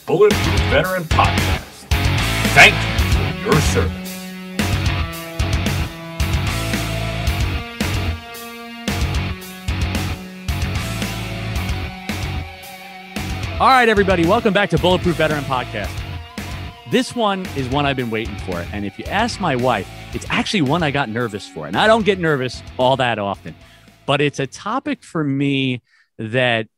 Bulletproof Veteran Podcast. Thank you for your service. All right, everybody, welcome back to Bulletproof Veteran Podcast. This one is one I've been waiting for. And if you ask my wife, it's actually one I got nervous for. And I don't get nervous all that often, but it's a topic for me that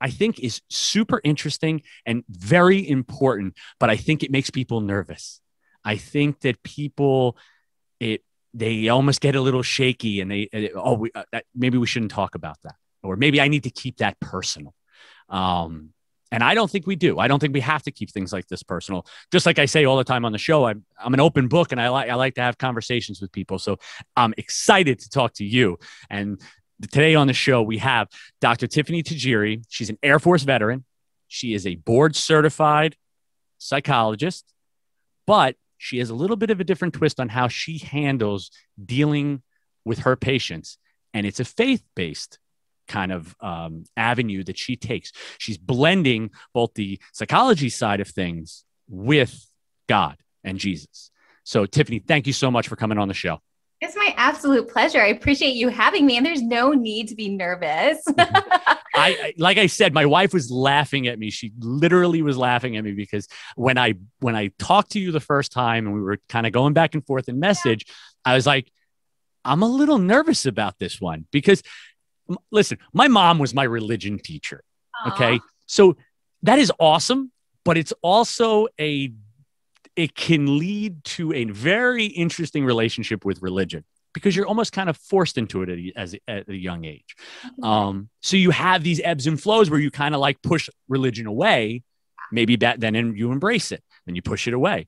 I think is super interesting and very important, but I think it makes people nervous. I think that people, they almost get a little shaky and maybe we shouldn't talk about that. Or maybe I need to keep that personal. And I don't think we do. I don't think we have to keep things like this personal. Just like I say all the time on the show, I'm an open book and I like to have conversations with people. So I'm excited to talk to you. And today on the show, we have Dr. Tiffany Tajiri. She's an Air Force veteran. She is a board certified psychologist, but she has a little bit of a different twist on how she handles dealing with her patients. And it's a faith-based kind of avenue that she takes. She's blending both the psychology side of things with God and Jesus. So Tiffany, thank you so much for coming on the show. It's my absolute pleasure. I appreciate you having me, and there's no need to be nervous. Like I said, my wife was laughing at me. She literally was laughing at me because when I talked to you the first time and we were kind of going back and forth in message, I was like, I'm a little nervous about this one because listen, my mom was my religion teacher. Okay. Aww. So that is awesome, but it's also it can lead to a very interesting relationship with religion because you're almost kind of forced into it at a young age. So you have these ebbs and flows where you kind of like push religion away, maybe then you embrace it and you push it away.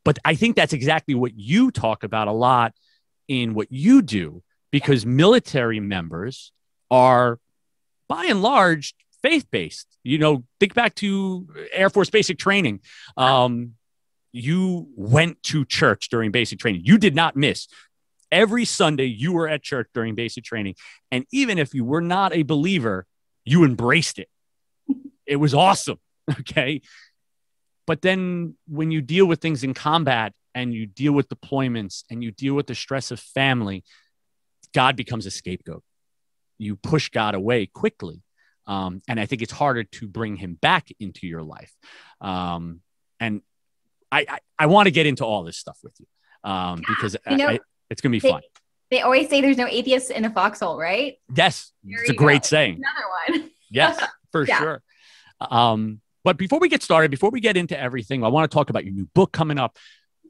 But I think that's exactly what you talk about a lot in what you do, because military members are by and large faith-based. You know, think back to Air Force basic training. You went to church during basic training. You did not miss. Every Sunday you were at church during basic training. And even if you were not a believer, you embraced it. It was awesome. Okay. But then when you deal with things in combat and you deal with deployments and you deal with the stress of family, God becomes a scapegoat. You push God away quickly. And I think it's harder to bring him back into your life. And I want to get into all this stuff with you because it's going to be fun. They always say there's no atheists in a foxhole, right? Yes. It's a great saying. Another one. Yes, for sure. But before we get started, before we get into everything, I want to talk about your new book coming up,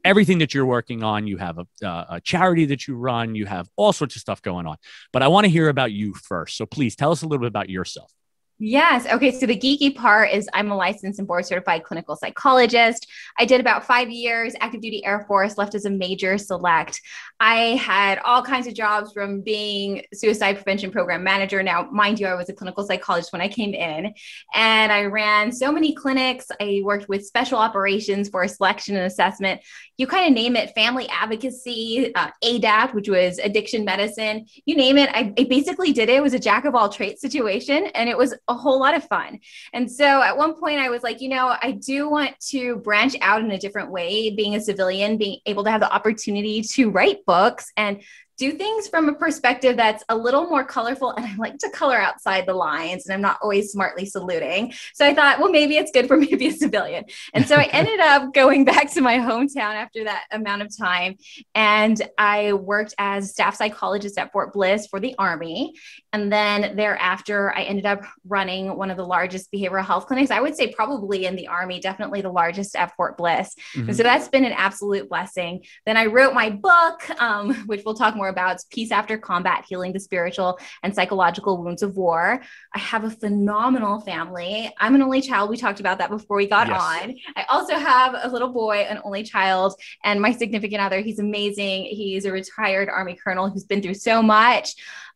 everything that you're working on. You have a charity that you run. You have all sorts of stuff going on. But I want to hear about you first. So please tell us a little bit about yourself. Yes. Okay. So the geeky part is I'm a licensed and board certified clinical psychologist. I did about 5 years, active duty Air Force, left as a major select. I had all kinds of jobs from being suicide prevention program manager. Now, mind you, I was a clinical psychologist when I came in, and I ran so many clinics. I worked with special operations for selection and assessment. You kind of name it, family advocacy, ADAP, which was addiction medicine, you name it. I basically did it. It was a jack of all trades situation, and it was a whole lot of fun. And so at one point I was like, I do want to branch out in a different way, being a civilian, being able to have the opportunity to write books and do things from a perspective that's a little more colorful. And I like to color outside the lines, and I'm not always smartly saluting. So I thought, well, maybe it's good for me to be a civilian. And so I ended up going back to my hometown after that amount of time. And I worked as staff psychologist at Fort Bliss for the Army. And then thereafter, I ended up running one of the largest behavioral health clinics. I would say probably in the Army, definitely the largest at Fort Bliss. Mm-hmm. And so that's been an absolute blessing. Then I wrote my book, which we'll talk more about. It's Peace After Combat, Healing the Spiritual and Psychological Wounds of War. I have a phenomenal family. I'm an only child. We talked about that before we got on. I also have a little boy, an only child, and my significant other. He's amazing. He's a retired Army colonel who's been through so much,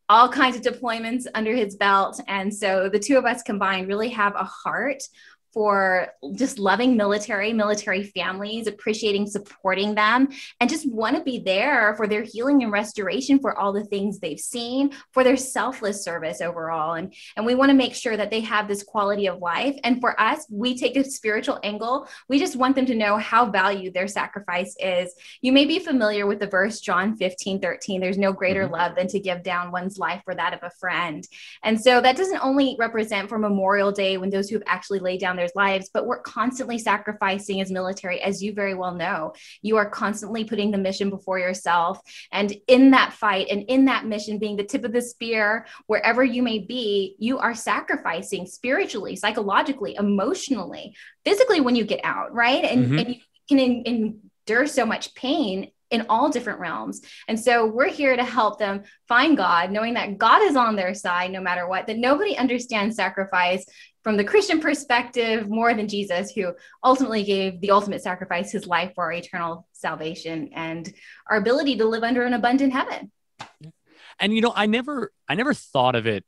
all kinds of deployments under his belt. And so the two of us combined really have a heart for just loving military families, appreciating, supporting them, and just want to be there for their healing and restoration, for all the things they've seen, for their selfless service overall. And we want to make sure that they have this quality of life. And for us, we take a spiritual angle. We just want them to know how valued their sacrifice is. You may be familiar with the verse, John 15:13, there's no greater love than to give down one's life for that of a friend. And so that doesn't only represent for Memorial Day, when those who have actually laid down their lives, but we're constantly sacrificing as military, as you very well know. You are constantly putting the mission before yourself. And in that fight and in that mission, being the tip of the spear, wherever you may be, you are sacrificing spiritually, psychologically, emotionally, physically when you get out, right? And you can endure so much pain in all different realms. And so we're here to help them find God, knowing that God is on their side no matter what, that nobody understands sacrifice from the Christian perspective more than Jesus, who ultimately gave the ultimate sacrifice, his life for our eternal salvation and our ability to live under an abundant heaven. And, I never thought of it.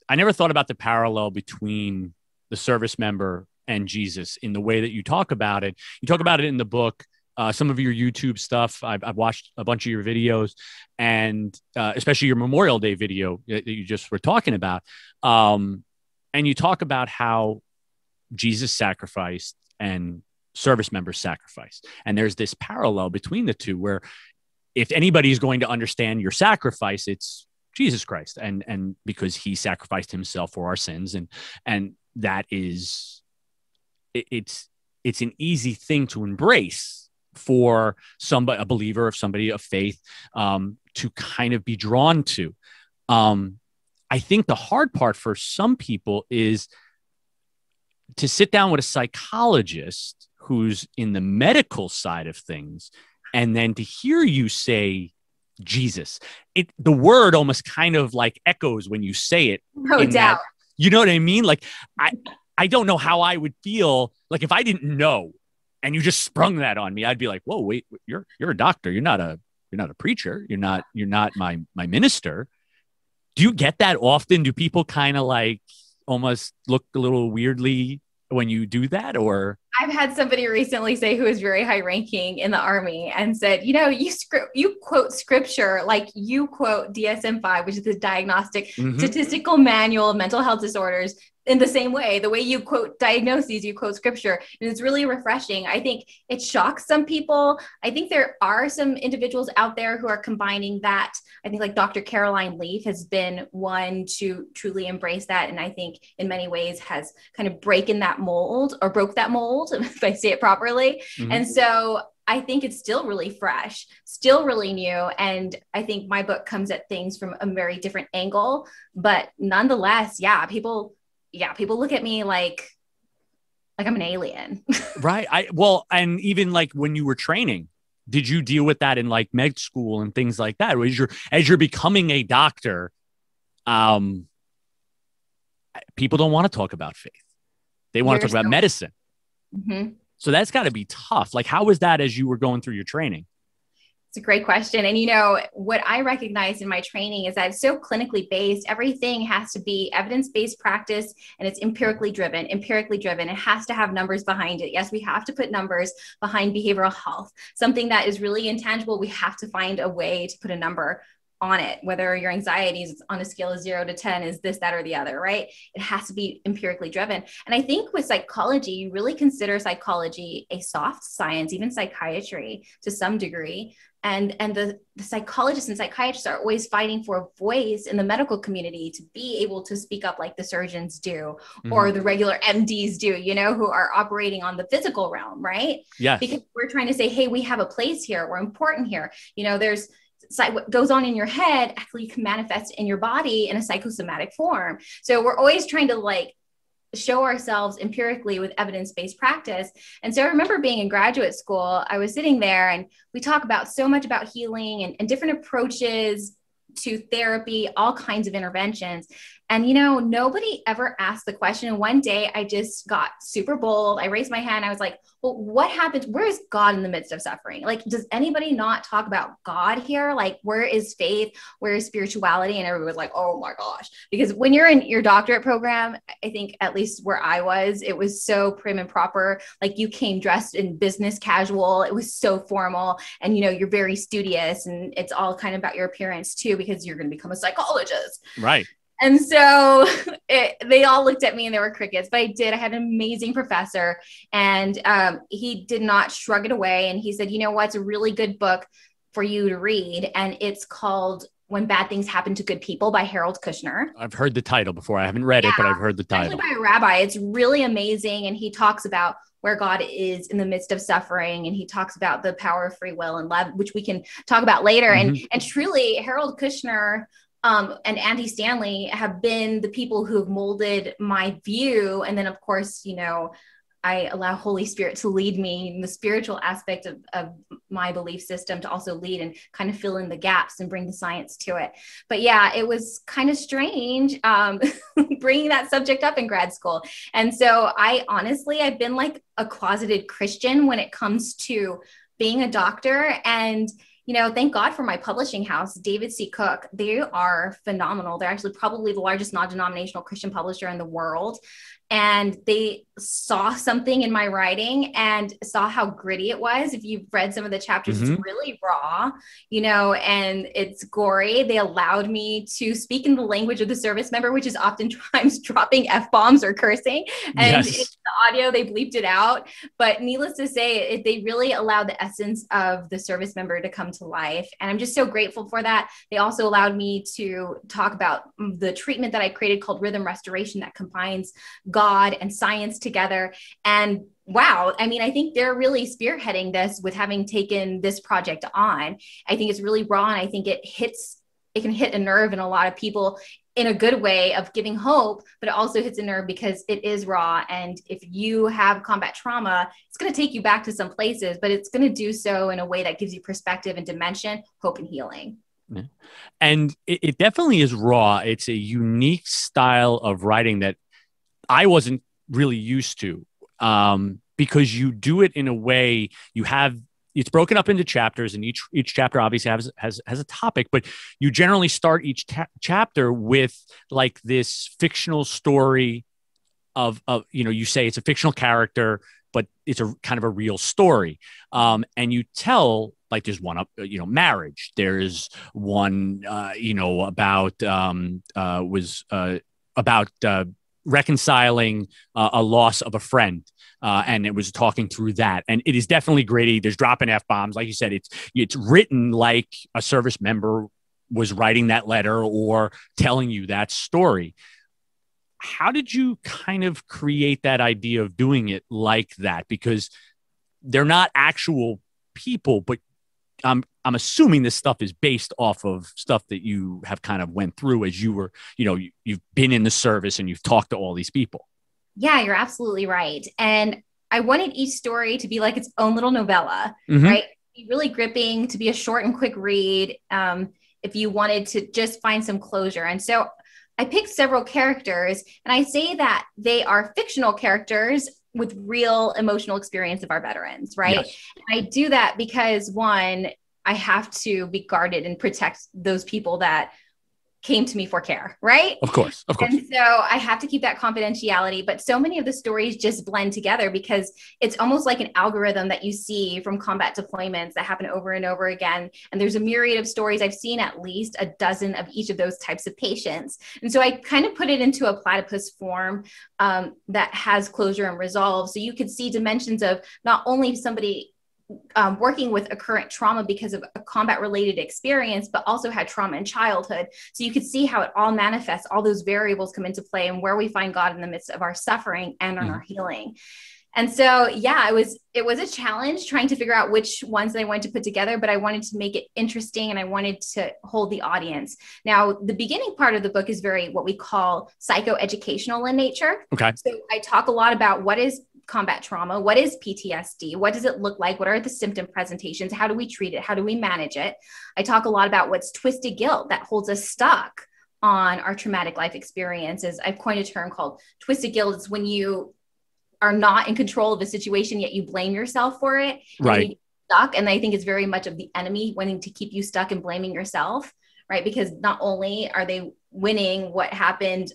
I never thought about the parallel between the service member and Jesus in the way that you talk about it. You talk about it in the book. Some of your YouTube stuff, I've watched a bunch of your videos, and especially your Memorial Day video that you just were talking about. And you talk about how Jesus sacrificed and service members sacrificed. And there's this parallel between the two, where if anybody's going to understand your sacrifice, it's Jesus Christ. And because he sacrificed himself for our sins. And that is, it's an easy thing to embrace for somebody, a believer, of somebody of faith, to kind of be drawn to. I think the hard part for some people is to sit down with a psychologist who's in the medical side of things, and then to hear you say Jesus. The word almost kind of like echoes when you say it. No doubt. You know what I mean? Like, I don't know how I would feel like if I didn't know and you just sprung that on me. I'd be like, whoa, wait, you're a doctor. You're not a preacher. You're not my minister. Do you get that often? Do people kind of like almost look a little weirdly when you do that? Or I've had somebody recently say, who is very high ranking in the Army, and said, you quote scripture like you quote DSM-5, which is the Diagnostic Statistical Manual of Mental Health Disorders, in the same way, the way you quote diagnoses, you quote scripture. And it's really refreshing. I think it shocks some people. I think there are some individuals out there who are combining that. I think like Dr. Caroline Leaf has been one to truly embrace that. And I think in many ways has kind of broke that mold, if I say it properly. And so I think it's still really fresh, still really new. And I think my book comes at things from a very different angle, but nonetheless, people look at me like I'm an alien. Right. And even like when you were training, did you deal with that in like med school and things like that? As you're becoming a doctor, people don't want to talk about faith. They want to talk about medicine. So that's got to be tough. Like, how was that as you were going through your training? It's a great question. And, what I recognized in my training is that it's so clinically based. Everything has to be evidence-based practice, and it's empirically driven. It has to have numbers behind it. Yes, we have to put numbers behind behavioral health. Something that is really intangible, we have to find a way to put a number on it, whether your anxiety is on a scale of 0 to 10 is this, that, or the other, right? It has to be empirically driven. And I think with psychology, you really consider psychology a soft science, even psychiatry to some degree. And the psychologists and psychiatrists are always fighting for a voice in the medical community to be able to speak up like the surgeons do, or the regular MDs do, who are operating on the physical realm, right? Yes. Because we're trying to say, hey, we have a place here. We're important here. There's what goes on in your head actually can manifest in your body in a psychosomatic form. So we're always trying to show ourselves empirically with evidence-based practice. And so I remember being in graduate school, I was sitting there and we talk about so much about healing and different approaches to therapy, all kinds of interventions. And, nobody ever asked the question. And one day I just got super bold. I raised my hand. I was like, well, what happens? Where is God in the midst of suffering? Like, does anybody not talk about God here? Like, where is faith? Where is spirituality? And everybody was like, oh my gosh. Because when you're in your doctorate program, I think at least where I was, it was so prim and proper. Like, you came dressed in business casual. It was so formal. And, you're very studious, and it's all kind of about your appearance too, because you're going to become a psychologist. Right. And so they all looked at me and they were crickets, but I had an amazing professor, and he did not shrug it away. And he said, what's a really good book for you to read? And it's called When Bad Things Happen to Good People by Harold Kushner. I've heard the title before. I haven't read it, but I've heard the title. By a rabbi. It's really amazing. And he talks about where God is in the midst of suffering. And he talks about the power of free will and love, which we can talk about later. Mm-hmm. And truly, Harold Kushner and Andy Stanley have been the people who have molded my view. And then, of course, I allow Holy Spirit to lead me in the spiritual aspect of my belief system to also lead and kind of fill in the gaps and bring the science to it. But yeah, it was kind of strange bringing that subject up in grad school. And so I've been like a closeted Christian when it comes to being a doctor. And thank God for my publishing house, David C. Cook. They are phenomenal. They're actually probably the largest non-denominational Christian publisher in the world. And they saw something in my writing and saw how gritty it was. If you've read some of the chapters, mm-hmm. It's really raw, and it's gory. They allowed me to speak in the language of the service member, which is oftentimes dropping F-bombs or cursing. And yes. In the audio, they bleeped it out. But needless to say, they really allowed the essence of the service member to come to life. And I'm just so grateful for that. They also allowed me to talk about the treatment that I created called Rhythm Restoration that combines God and science together. And wow, I think they're really spearheading this with having taken this project on. I think it's really raw, and I think it can hit a nerve in a lot of people in a good way of giving hope, but it also hits a nerve because it is raw. And if you have combat trauma, it's going to take you back to some places, but it's going to do so in a way that gives you perspective and dimension, hope, and healing. Yeah. And it definitely is raw. It's a unique style of writing that I wasn't really used to, because you do it in a way it's broken up into chapters, and each chapter obviously has a topic, but you generally start each chapter with like this fictional story of you say it's a fictional character, but it's a kind of a real story. And you tell, like, there's one marriage. There's one, about reconciling a loss of a friend. And it was talking through that. And it is definitely gritty. There's dropping F-bombs. Like you said, it's written like a service member was writing that letter or telling you that story. How did you kind of create that idea of doing it like that? Because they're not actual people, but I'm assuming this stuff is based off of stuff that you have kind of went through as you were, you've been in the service and you've talked to all these people. Yeah, you're absolutely right. And I wanted each story to be like its own little novella, mm-hmm. right? Be really gripping, to be a short and quick read. If you wanted to just find some closure. And so I picked several characters, and I say that they are fictional characters with real emotional experience of our veterans, right? Yes. I do that because, one, I have to be guarded and protect those people that came to me for care, right? Of course. And so I have to keep that confidentiality, but so many of the stories just blend together because it's almost like an algorithm that you see from combat deployments that happen over and over again. And there's a myriad of stories. I've seen at least a dozen of each of those types of patients. And so I kind of put it into a platypus form that has closure and resolve. So you could see dimensions of not only somebody working with a current trauma because of a combat related experience, but also had trauma in childhood. So you could see how it all manifests, all those variables come into play, and where we find God in the midst of our suffering and in our healing. And so, yeah, it was a challenge trying to figure out which ones I wanted to put together, but I wanted to make it interesting and I wanted to hold the audience. Now, the beginning part of the book is very what we call psychoeducational in nature. Okay. So I talk a lot about what is combat trauma, what is PTSD, what does it look like, what are the symptom presentations, how do we treat it, how do we manage it. I talk a lot about what's twisted guilt that holds us stuck on our traumatic life experiences. I've coined a term called twisted guilt. It's when you are not in control of a situation, yet you blame yourself for it. Right. And stuck. And I think it's very much of the enemy wanting to keep you stuck and blaming yourself, right? Because not only are they winning what happened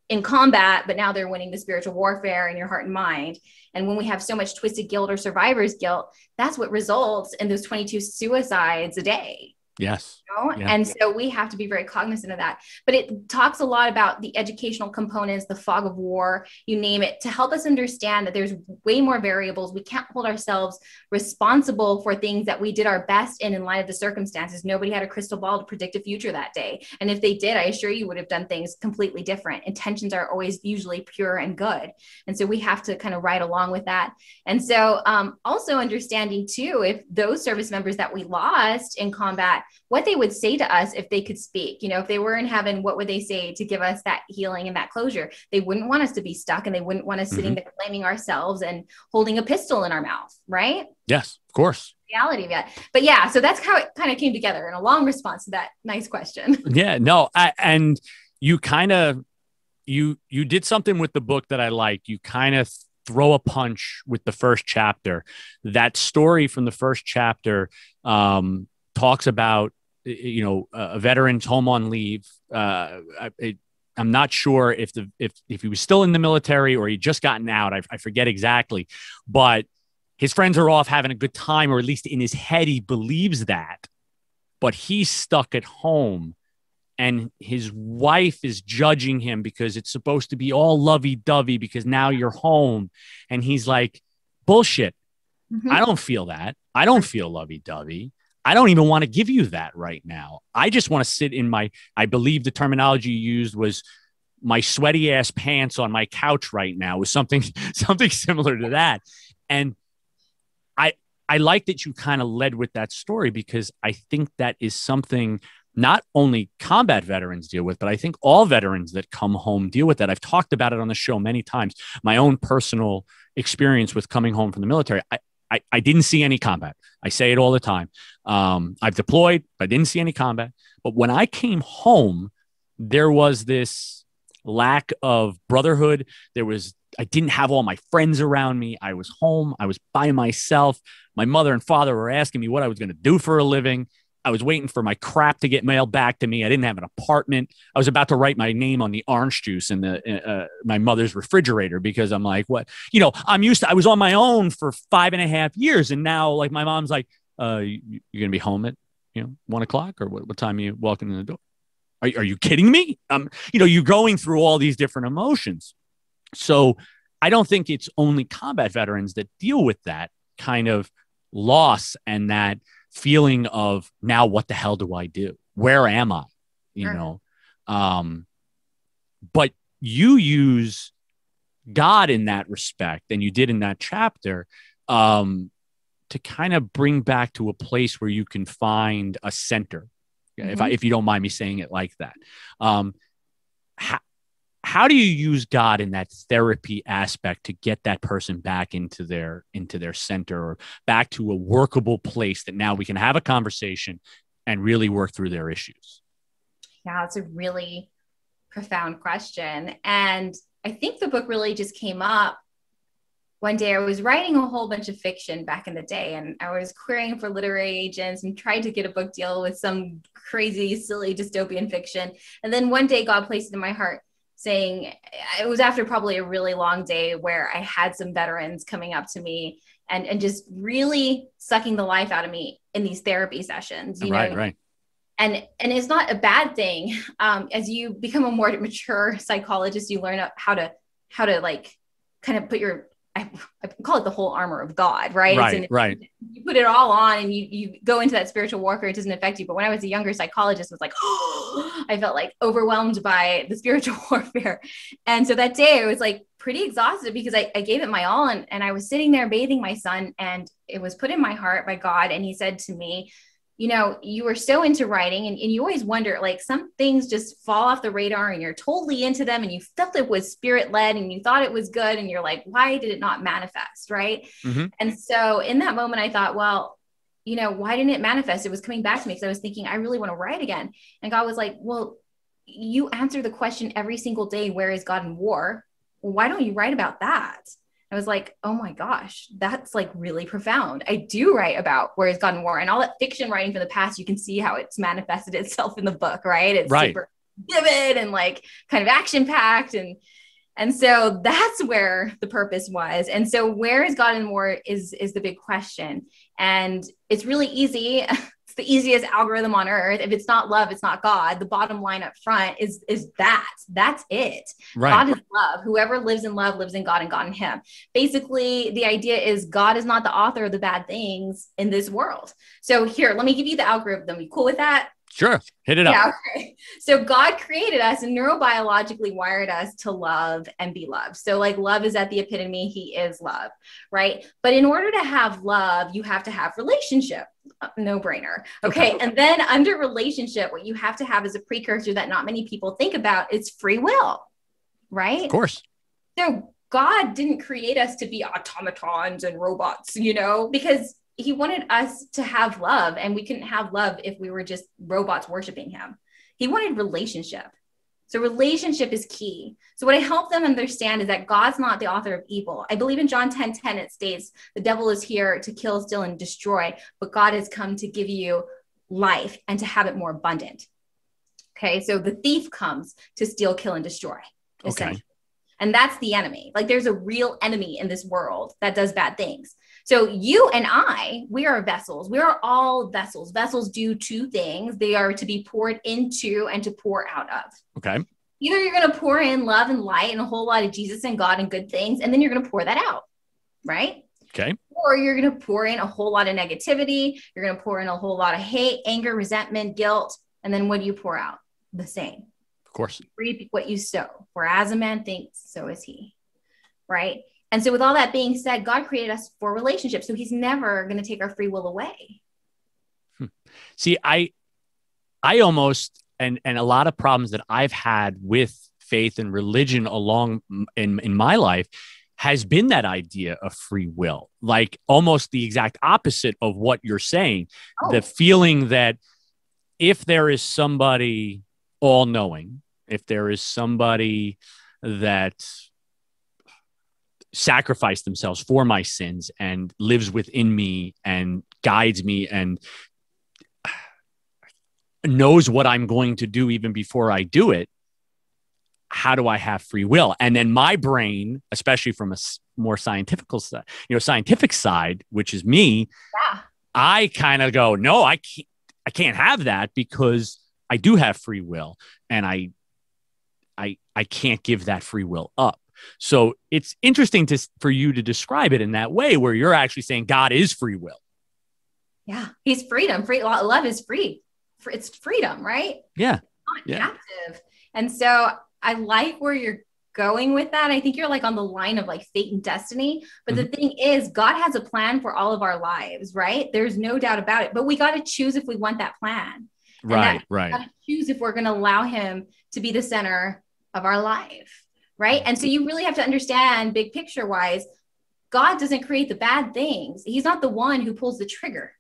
in combat, but now they're winning the spiritual warfare in your heart and mind. And when we have so much twisted guilt or survivor's guilt, that's what results in those 22 suicides a day. Yes. You know? Yeah. And so we have to be very cognizant of that. But it talks a lot about the educational components, the fog of war, you name it, to help us understand that there's way more variables. We can't hold ourselves responsible for things that we did our best in light of the circumstances. Nobody had a crystal ball to predict a future that day. And if they did, I assure you would have done things completely different. Intentions are always usually pure and good. And so we have to kind of ride along with that. And so also understanding too, if those service members that we lost in combat, what they would say to us if they could speak, you know, if they were in heaven, what would they say to give us that healing and that closure? They wouldn't want us to be stuck, and they wouldn't want us sitting there blaming ourselves and holding a pistol in our mouth. Right. Yes, of course. Reality of that. But yeah, so that's how it kind of came together in a long response to that nice question. Yeah, no. And you kind of, you did something with the book that I liked. You kind of throw a punch with the first chapter. That story from the first chapter talks about, you know, a veteran's home on leave. I'm not sure if he was still in the military or he just gotten out. I forget exactly, but his friends are off having a good time, or at least in his head, he believes that, but he's stuck at home and his wife is judging him because it's supposed to be all lovey-dovey because now you're home. And he's like, bullshit. I don't feel that. I don't feel lovey-dovey. I don't even want to give you that right now. I just want to sit in I believe the terminology you used was my sweaty ass pants on my couch right now, was something similar to that. And I like that you kind of led with that story, because I think that is something not only combat veterans deal with, but I think all veterans that come home deal with that. I've talked about it on the show many times. My own personal experience with coming home from the military. I didn't see any combat. I say it all the time. I've deployed, but I didn't see any combat. But when I came home, there was this lack of brotherhood. I didn't have all my friends around me. I was home. I was by myself. My mother and father were asking me what I was going to do for a living. I was waiting for my crap to get mailed back to me. I didn't have an apartment. I was about to write my name on the orange juice in my mother's refrigerator, because I'm like, what? You know, I was on my own for 5.5 years. And now, like, my mom's like, you're going to be home at, 1 o'clock, or what time are you walking in the door? Are you kidding me? You're going through all these different emotions. So I don't think it's only combat veterans that deal with that kind of loss and that feeling of, now what the hell do I do? Where am I? But you use God in that respect, and you did in that chapter, to kind of bring back to a place where you can find a center. If you don't mind me saying it like that. How do you use God in that therapy aspect to get that person back into their center, or back to a workable place that now we can have a conversation and really work through their issues? Yeah, it's a really profound question. And I think the book really just came up one day. I was writing a whole bunch of fiction back in the day, and I was querying for literary agents and tried to get a book deal with some crazy, silly dystopian fiction. And then one day God placed it in my heart, saying, it was after probably a really long day where I had some veterans coming up to me and just really sucking the life out of me in these therapy sessions. Right. And it's not a bad thing. As you become a more mature psychologist, you learn how to like kind of put I call it the whole armor of God, right? Right. You put it all on and you go into that spiritual warfare. It doesn't affect you. But when I was a younger psychologist, it was like, I felt like overwhelmed by the spiritual warfare. And so that day I was like pretty exhausted, because I gave it my all. And I was sitting there bathing my son, and it was put in my heart by God. And he said to me, you were so into writing, and you always wonder, like, some things just fall off the radar and you're totally into them, and you felt it was spirit led and you thought it was good. And you're like, why did it not manifest? Right. And so in that moment, I thought, well, why didn't it manifest? It was coming back to me because I was thinking, I really want to write again. And God was like, well, you answer the question every single day, where is God in war? Well, why don't you write about that? I was like, oh my gosh, that's like really profound. I do write about where is God in war, and all that fiction writing from the past. You can see how it's manifested itself in the book, right? It's super vivid and like kind of action packed. And so that's where the purpose was. And so where is God in war is the big question. And it's really easy. It's the easiest algorithm on earth. If it's not love, it's not God. The bottom line up front is that's it. Right. God is love. Whoever lives in love lives in God and God in him. Basically, the idea is God is not the author of the bad things in this world. So here, let me give you the algorithm. You cool with that? Sure. Hit it up. Yeah, okay. So God created us and neurobiologically wired us to love and be loved. So like love is at the epitome. He is love, right? But in order to have love, you have to have relationship. No brainer. Okay. And then under relationship, what you have to have is a precursor that not many people think about. It's free will, right? Of course. So God didn't create us to be automatons and robots, because he wanted us to have love, and we couldn't have love if we were just robots worshiping him. He wanted relationship. So relationship is key. So what I help them understand is that God's not the author of evil. I believe in John 10:10, it states, the devil is here to kill, steal, and destroy, but God has come to give you life and to have it more abundant. Okay. So the thief comes to steal, kill, and destroy. Okay. And that's the enemy. Like there's a real enemy in this world that does bad things. So you and I, we are vessels. We are all vessels. Vessels do two things. They are to be poured into and to pour out of. Okay. Either you're going to pour in love and light and a whole lot of Jesus and God and good things, and then you're going to pour that out, right? Okay. Or you're going to pour in a whole lot of negativity. You're going to pour in a whole lot of hate, anger, resentment, guilt. And then what do you pour out? The same. Of course. Reap what you sow. For as a man thinks, so is he, right? And so with all that being said, God created us for relationships. So he's never going to take our free will away. See, I almost, and a lot of problems that I've had with faith and religion along in my life has been that idea of free will, like almost the exact opposite of what you're saying. Oh. The feeling that if there is somebody all-knowing, if there is somebody that sacrificed themselves for my sins and lives within me and guides me and knows what I'm going to do even before I do it, how do I have free will? And then my brain, especially from a more scientific side, which is me, I kind of go, no, I can't have that because I do have free will, and I can't give that free will up. So it's interesting for you to describe it in that way, where you're actually saying God is free will. Yeah, he's freedom. Free love is free. It's freedom, right? Yeah. It's not captive. And so I like where you're going with that. I think you're like on the line of like fate and destiny. But the thing is, God has a plan for all of our lives, right? There's no doubt about it. But we got to choose if we want that plan. Right. We got to choose if we're going to allow him to be the center of our life. Right. And so you really have to understand, big picture wise, God doesn't create the bad things. He's not the one who pulls the trigger.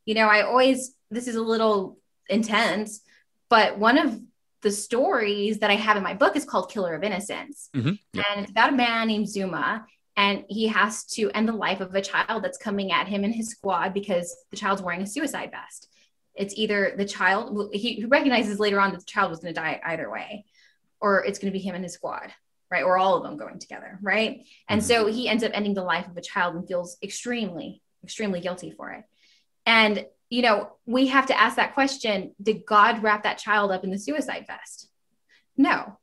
This is a little intense, but one of the stories that I have in my book is called Killer of Innocence. And it's about a man named Zuma, and he has to end the life of a child that's coming at him and his squad because the child's wearing a suicide vest. It's either the child, he recognizes later on that the child was going to die either way, or it's going to be him and his squad. Right. Or all of them going together. Right. And so he ends up ending the life of a child and feels extremely, extremely guilty for it. And, we have to ask that question. Did God wrap that child up in the suicide vest? No.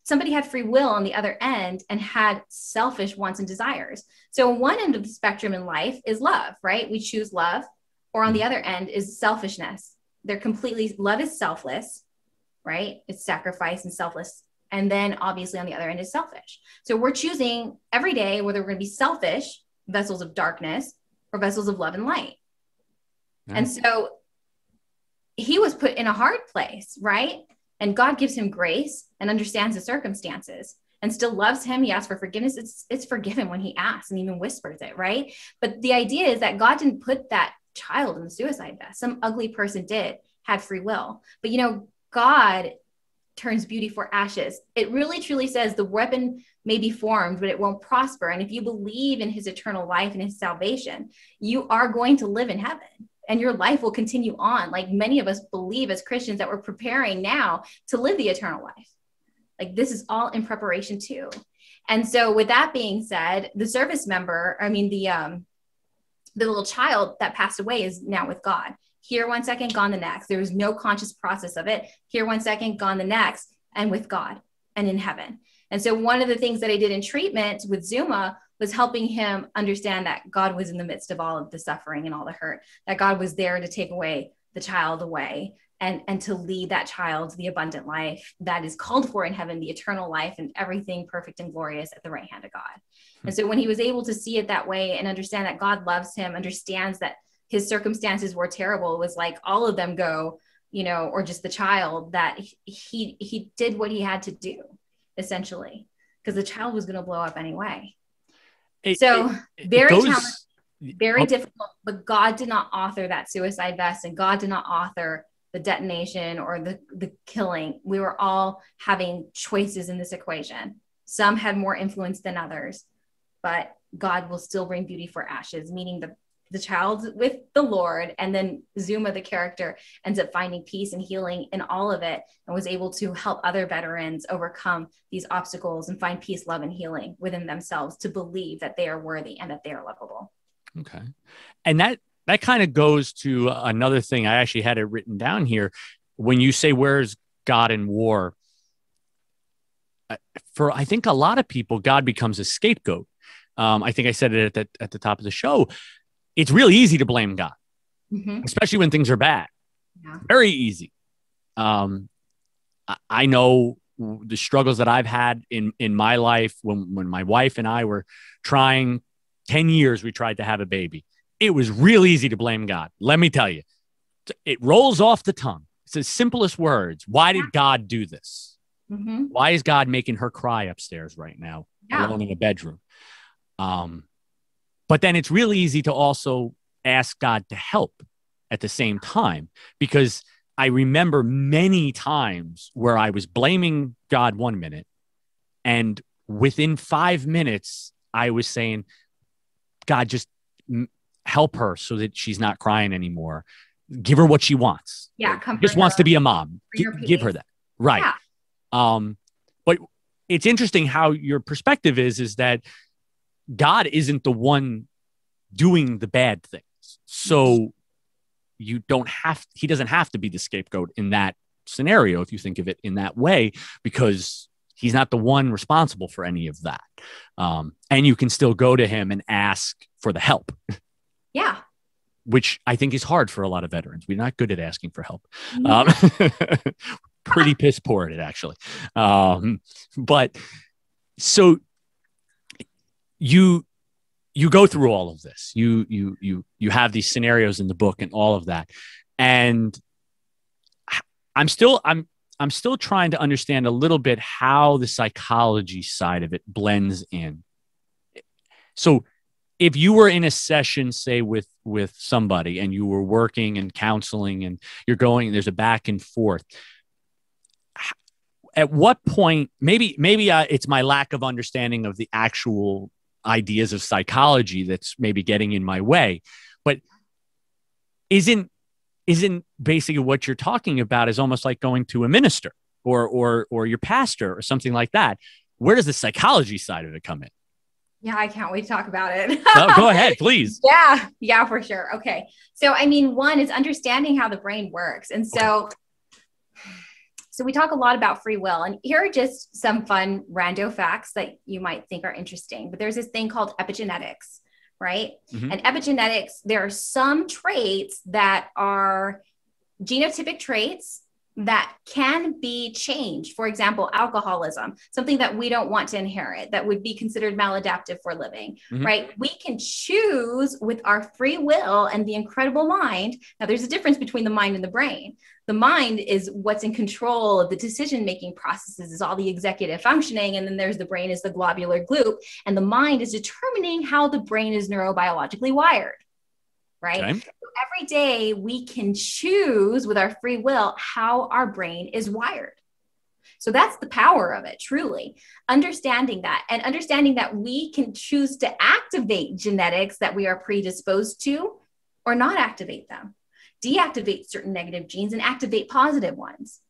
Somebody had free will on the other end and had selfish wants and desires. So one end of the spectrum in life is love, right? We choose love. Or on the other end is selfishness. Love is selfless, right? It's sacrifice and selfless. And then obviously on the other end is selfish. So we're choosing every day whether we're going to be selfish, vessels of darkness, or vessels of love and light. Nice. And so he was put in a hard place, right? And God gives him grace and understands the circumstances and still loves him. He asks for forgiveness. It's forgiven when he asks and even whispers it, right? But the idea is that God didn't put that child in the suicide vest. Some ugly person had free will. But God turns beauty for ashes. It really truly says the weapon may be formed, but it won't prosper. And if you believe in his eternal life and his salvation, you are going to live in heaven and your life will continue on. Like many of us believe as Christians that we're preparing now to live the eternal life. Like this is all in preparation too. And so with that being said, the service member, the little child that passed away is now with God. Here 1 second, gone the next. There was no conscious process of it. Here 1 second, gone the next, and with God and in heaven. And so one of the things that I did in treatment with Zuma was helping him understand that God was in the midst of all of the suffering and all the hurt, that God was there to take away the child away and to lead that child to the abundant life that is called for in heaven, the eternal life and everything perfect and glorious at the right hand of God. And so when he was able to see it that way and understand that God loves him, understands that his circumstances were terrible, it was like all of them go, or just the child, that he did what he had to do, essentially, because the child was going to blow up anyway. Very challenging, very difficult, but God did not author that suicide vest, and God did not author the detonation or the killing. We were all having choices in this equation. Some had more influence than others, but God will still bring beauty for ashes, meaning the child with the Lord, and then Zuma, the character, ends up finding peace and healing in all of it and was able to help other veterans overcome these obstacles and find peace, love, and healing within themselves to believe that they are worthy and that they are lovable. Okay. And that kind of goes to another thing. I actually had it written down here. When you say, where's God in war? For, I think a lot of people, God becomes a scapegoat. I think I said it at the top of the show. It's really easy to blame God, especially when things are bad. Yeah. Very easy. I know the struggles that I've had in my life when my wife and I were trying 10 years, we tried to have a baby. It was real easy to blame God. Let me tell you, it rolls off the tongue. It's the simplest words. Why did God do this? Why is God making her cry upstairs right now, alone in a bedroom? But then it's really easy to also ask God to help at the same time, because I remember many times where I was blaming God 1 minute, and within 5 minutes, I was saying, God, just help her so that she's not crying anymore. Give her what she wants. Yeah. Just wants to be a mom. Give her that. Right. Yeah. But it's interesting how your perspective is that God isn't the one doing the bad things. So he doesn't have to be the scapegoat in that scenario, if you think of it in that way, because he's not the one responsible for any of that. And you can still go to him and ask for the help. Yeah. Which I think is hard for a lot of veterans. We're not good at asking for help. Pretty piss poor at it, actually. But so you go through all of this. You have these scenarios in the book and all of that. And I'm still trying to understand a little bit how the psychology side of it blends in. So if you were in a session, say with somebody, and you were working and counseling and there's a back and forth, at what point, maybe it's my lack of understanding of the actual ideas of psychology that's maybe getting in my way, but isn't basically what you're talking about is almost like going to a minister or your pastor or something like that. Where does the psychology side of it come in? Yeah, I can't wait to talk about it. Go ahead, please. Yeah, for sure. Okay. So, I mean, one is understanding how the brain works. And so we talk a lot about free will, and here are just some fun rando facts that you might think are interesting, but there's this thing called epigenetics, right? And epigenetics, there are some traits that are genotypic traits that can be changed. For example, alcoholism, something that we don't want to inherit, that would be considered maladaptive for living, right? We can choose with our free will and the incredible mind. Now, there's a difference between the mind and the brain. The mind is what's in control of the decision-making processes, is all the executive functioning. And then there's the brain is the globular gloop. And the mind is determining how the brain is neurobiologically wired, right? Okay. So every day we can choose with our free will how our brain is wired. So that's the power of it, truly. Understanding that, and understanding that we can choose to activate genetics that we are predisposed to or not activate them, deactivate certain negative genes and activate positive ones.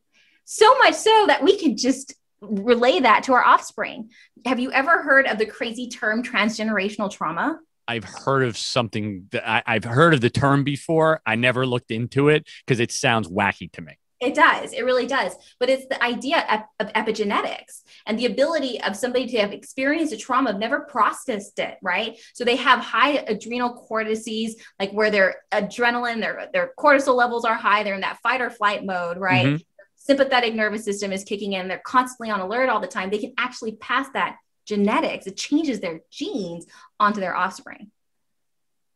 So much so that we can just relay that to our offspring. Have you ever heard of the crazy term transgenerational trauma? I've heard of something that I've heard of the term before. I never looked into it because it sounds wacky to me. It does. It really does. But it's the idea of epigenetics and the ability of somebody to have experienced a trauma, never processed it, right? So they have high adrenal cortices, like where their adrenaline, their cortisol levels are high. They're in that fight or flight mode, right? Mm-hmm. Sympathetic nervous system is kicking in. They're constantly on alert all the time. They can actually pass that genetics. It changes their genes onto their offspring.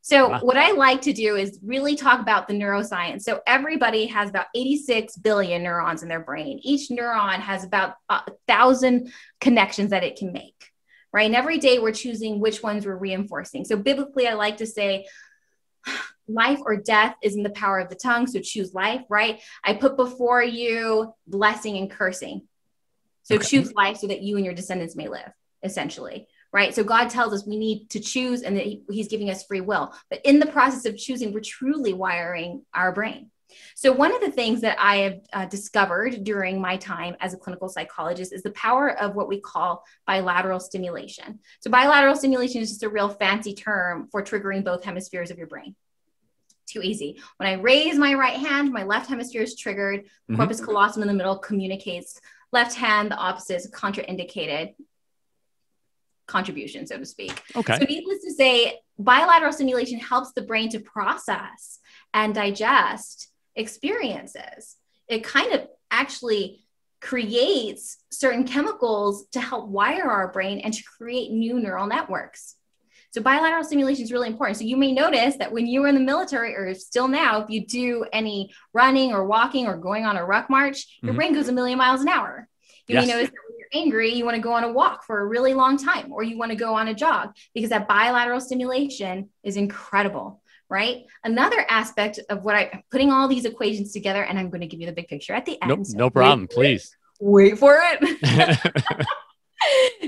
So what I like to do is really talk about the neuroscience. So everybody has about 86 billion neurons in their brain. Each neuron has about 1,000 connections that it can make, right? And every day we're choosing which ones we're reinforcing. So biblically, I like to say life or death is in the power of the tongue. So choose life, right? I put before you blessing and cursing. So choose life so that you and your descendants may live, essentially. Right. So God tells us we need to choose and that he's giving us free will. But in the process of choosing, we're truly wiring our brain. So one of the things that I have discovered during my time as a clinical psychologist is the power of what we call bilateral stimulation. So bilateral stimulation is just a real fancy term for triggering both hemispheres of your brain. Too easy. When I raise my right hand, my left hemisphere is triggered. Mm-hmm. Corpus callosum in the middle communicates. Left hand, the opposite is contraindicated. Contribution, so to speak. Okay. So needless to say, bilateral stimulation helps the brain to process and digest experiences. It kind of actually creates certain chemicals to help wire our brain and to create new neural networks. So bilateral stimulation is really important. So you may notice that when you were in the military or still now, if you do any running or walking or going on a ruck march, your brain goes a million miles an hour. You may notice that when you're angry, you want to go on a walk for a really long time, or you want to go on a jog because that bilateral stimulation is incredible, right? Another aspect of what I'm putting all these equations together, and I'm going to give you the big picture at the end. Nope, so no problem, please. Wait for it.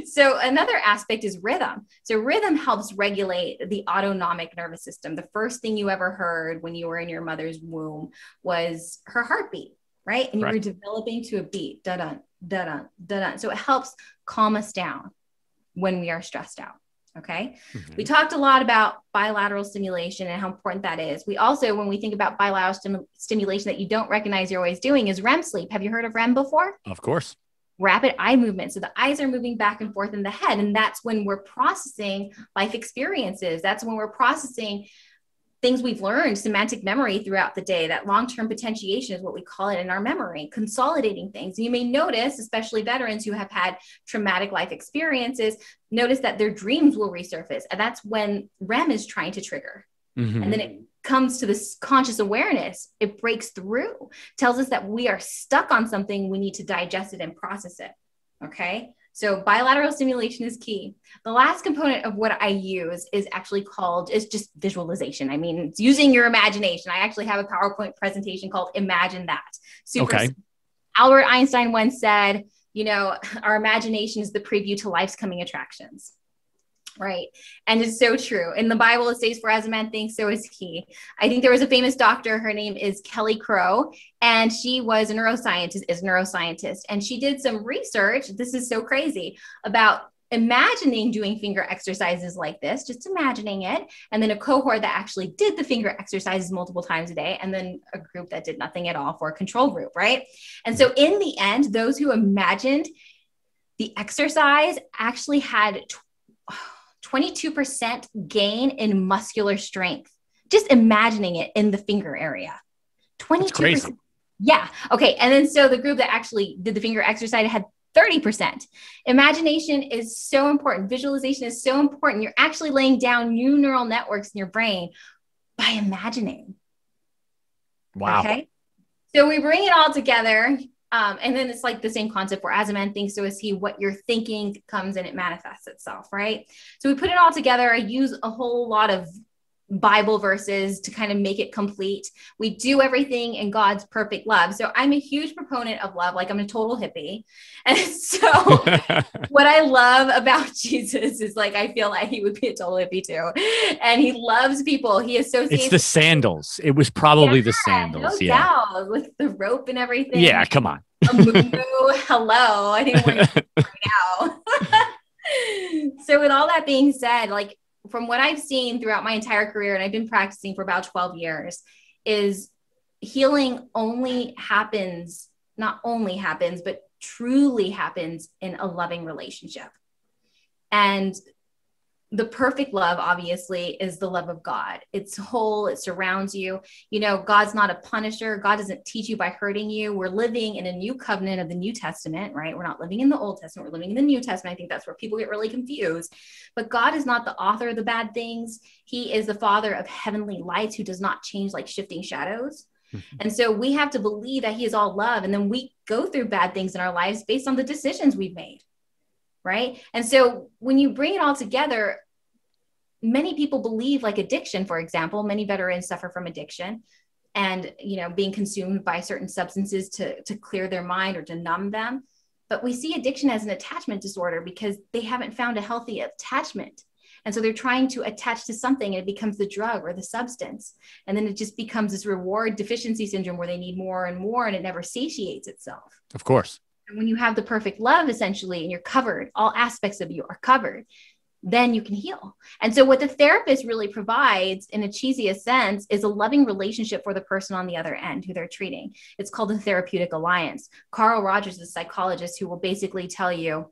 So another aspect is rhythm. So rhythm helps regulate the autonomic nervous system. The first thing you ever heard when you were in your mother's womb was her heartbeat, right? And you were developing to a beat, da-dun, da-dun, da-dun. So it helps calm us down when we are stressed out. Okay. Mm-hmm. We talked a lot about bilateral stimulation and how important that is. We also, when we think about bilateral stimulation that you don't recognize you're always doing, is REM sleep. Have you heard of REM before? Of course. Rapid eye movement. So the eyes are moving back and forth in the head. And that's when we're processing life experiences. That's when we're processing things we've learned, semantic memory throughout the day. That long-term potentiation is what we call it in our memory, consolidating things. You may notice, especially veterans who have had traumatic life experiences, notice that their dreams will resurface. And that's when REM is trying to trigger. Mm-hmm. And then it comes to this conscious awareness. It breaks through, tells us that we are stuck on something. We need to digest it and process it. Okay. So bilateral stimulation is key. The last component of what I use is actually it's just visualization. I mean, it's using your imagination. I actually have a PowerPoint presentation called Imagine That. Super. Okay. Albert Einstein once said, our imagination is the preview to life's coming attractions. Right. And it's so true. In the Bible, it says, for as a man thinks, so is he. I think there was a famous doctor. Her name is Kelly Crow, and she was a neuroscientist. And she did some research. This is so crazy about imagining doing finger exercises like this, just imagining it. And then a cohort that actually did the finger exercises multiple times a day. And then a group that did nothing at all for a control group. Right. And so in the end, those who imagined the exercise actually had 22% gain in muscular strength. Just imagining it in the finger area. 22%. That's crazy. Yeah. Okay. And then so the group that actually did the finger exercise had 30%. Imagination is so important. Visualization is so important. You're actually laying down new neural networks in your brain by imagining. Wow. Okay. So we bring it all together. And then it's like the same concept where as a man thinks, so is he. What you're thinking comes and it manifests itself, right? So we put it all together. I use a whole lot of Bible verses to kind of make it complete. We do everything in God's perfect love. So I'm a huge proponent of love. Like I'm a total hippie. And so what I love about Jesus is like, I feel like he would be a total hippie too. And he loves people. He associates. It's the sandals. It was probably the sandals. No doubt. With the rope and everything. Yeah. Come on. Hello. I think I'm wearing it right now. So with all that being said, like, from what I've seen throughout my entire career, and I've been practicing for about 12 years, is healing not only happens, but truly happens in a loving relationship. And the perfect love, obviously, is the love of God. It's whole, it surrounds you. You know, God's not a punisher. God doesn't teach you by hurting you. We're living in a new covenant of the New Testament, right? We're not living in the Old Testament. We're living in the New Testament. I think that's where people get really confused. But God is not the author of the bad things. He is the Father of heavenly lights who does not change like shifting shadows. And so we have to believe that he is all love. And then we go through bad things in our lives based on the decisions we've made. Right. And so when you bring it all together, many people believe, like addiction, for example, many veterans suffer from addiction and, you know, being consumed by certain substances to clear their mind or to numb them. But we see addiction as an attachment disorder because they haven't found a healthy attachment. And so they're trying to attach to something and it becomes the drug or the substance. And then it just becomes this reward deficiency syndrome where they need more and more and it never satiates itself. Of course. And when you have the perfect love, essentially, and you're covered, all aspects of you are covered, then you can heal. And so what the therapist really provides in a cheesiest sense is a loving relationship for the person on the other end who they're treating. It's called the therapeutic alliance. Carl Rogers is a psychologist who will basically tell you,